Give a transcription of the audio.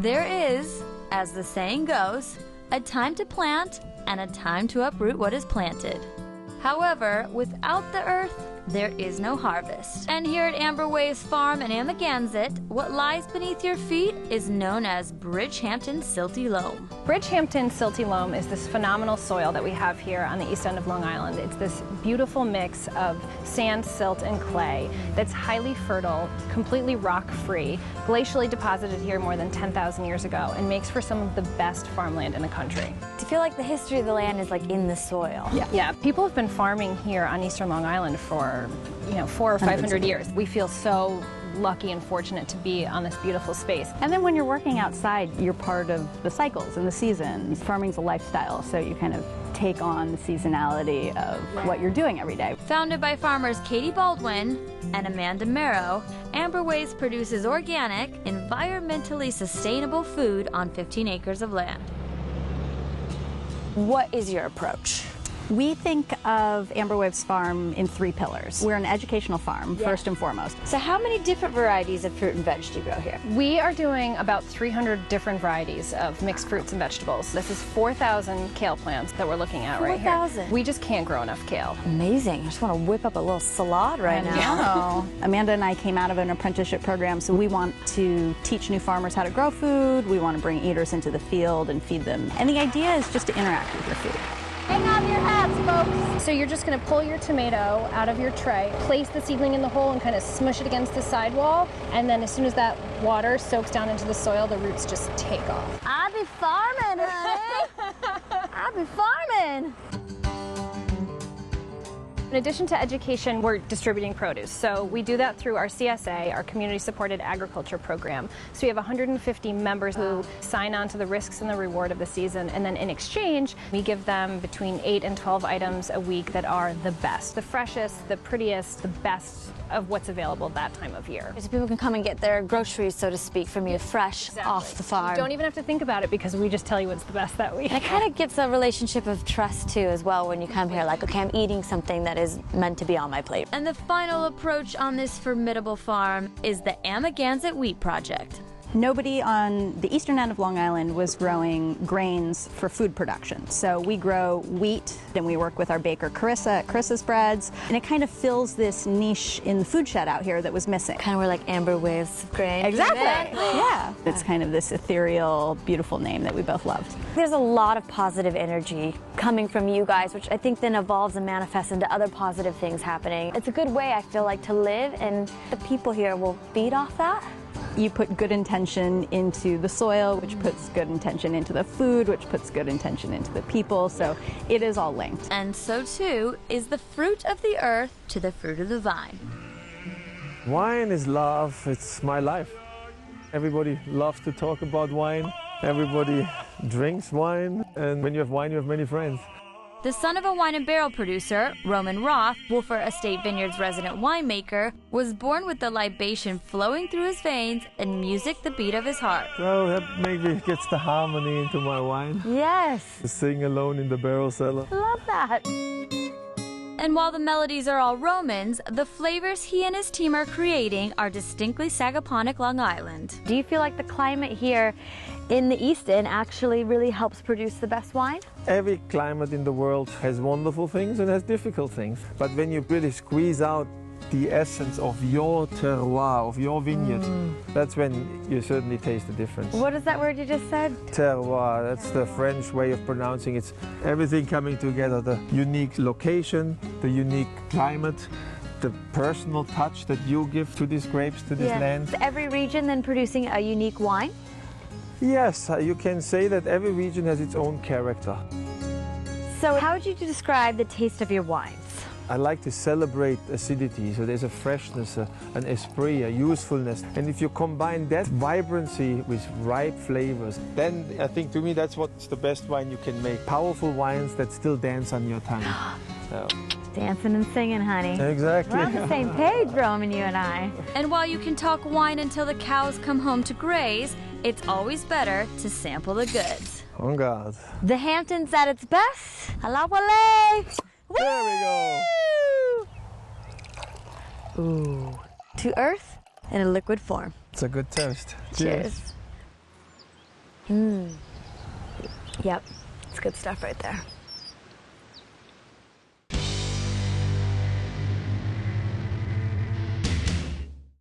There is, as the saying goes, a time to plant and a time to uproot what is planted. However, without the earth, there is no harvest. And here at Amber Waves Farm in Amagansett, what lies beneath your feet is known as Bridgehampton Silty Loam. Bridgehampton Silty Loam is this phenomenal soil that we have here on the east end of Long Island. It's this beautiful mix of sand, silt, and clay that's highly fertile, completely rock-free, glacially deposited here more than 10,000 years ago, and makes for some of the best farmland in the country. I feel like the history of the land is like in the soil. Yeah. People have been farming here on eastern Long Island for 400 or 500 years. We feel so lucky and fortunate to be on this beautiful space. And then when you're working outside, you're part of the cycles and the seasons. Farming's a lifestyle, so you kind of take on the seasonality of what you're doing every day. Founded by farmers Katie Baldwin and Amanda Merrow, Amber Waves produces organic, environmentally sustainable food on 15 acres of land. What is your approach? We think of Amber Waves Farm in 3 pillars. We're an educational farm, first and foremost. So how many different varieties of fruit and veg do you grow here? We are doing about 300 different varieties of mixed fruits and vegetables. This is 4,000 kale plants that we're looking at right here. 4,000? We just can't grow enough kale. Amazing. I just want to whip up a little salad right now. Amanda and I came out of an apprenticeship program, so we want to teach new farmers how to grow food. We want to bring eaters into the field and feed them. And the idea is just to interact with your food. Hang on to your hats, folks. So you're just going to pull your tomato out of your tray, place the seedling in the hole and kind of smush it against the sidewall, and then as soon as that water soaks down into the soil, the roots just take off. I be farming, honey. I be farming. In addition to education, we're distributing produce. So we do that through our CSA, our Community Supported Agriculture Program. So we have 150 members who sign on to the risks and the reward of the season, and then in exchange, we give them between 8 and 12 items a week that are the best, the freshest, the prettiest, the best of what's available that time of year. So people can come and get their groceries, so to speak, from you fresh off the farm. You don't even have to think about it because we just tell you what's the best that week. And it kind of gets a relationship of trust too as well when you come here like, okay, I'm eating something that is meant to be on my plate. And the final approach on this formidable farm is the Amagansett Wheat Project. Nobody on the eastern end of Long Island was growing grains for food production. So we grow wheat, and we work with our baker Carissa at Carissa's Breads, and it kind of fills this niche in the food shed out here that was missing. Kind of were like Amber Waves of grain. Exactly, yeah. It's kind of this ethereal, beautiful name that we both loved. There's a lot of positive energy coming from you guys, which I think then evolves and manifests into other positive things happening. It's a good way, I feel like, to live, and the people here will feed off that. You put good intention into the soil, which puts good intention into the food, which puts good intention into the people, so it is all linked. And so too is the fruit of the earth to the fruit of the vine. Wine is love, it's my life. Everybody loves to talk about wine, everybody drinks wine, and when you have wine you have many friends. The son of a wine and barrel producer, Roman Roth, Wolfer Estate Vineyard's resident winemaker, was born with the libation flowing through his veins and music the beat of his heart. So that maybe gets the harmony into my wine. Yes. To sing alone in the barrel cellar. Love that. And while the melodies are all Romans, the flavors he and his team are creating are distinctly Sagaponack, Long Island. Do you feel like the climate here in the East End actually really helps produce the best wine? Every climate in the world has wonderful things and has difficult things. But when you really squeeze out the essence of your terroir, of your vineyard, that's when you certainly taste the difference. What is that word you just said? Terroir, that's the French way of pronouncing it. It's everything coming together, the unique location, the unique climate, the personal touch that you give to these grapes, to this land. Is every region then producing a unique wine? Yes, you can say that every region has its own character. So how would you describe the taste of your wines? I like to celebrate acidity, so there's a freshness, an esprit, a usefulness. And if you combine that vibrancy with ripe flavors, then I think to me that's what's the best wine you can make. Powerful wines that still dance on your tongue. So. Dancing and singing, honey. Exactly. We're on the same page, Roman, you and I. And while you can talk wine until the cows come home to graze, it's always better to sample the goods. On guard. The Hamptons at its best. Ala wale. There we go. Ooh. To earth in a liquid form. It's a good toast. Cheers. Yep, it's good stuff right there.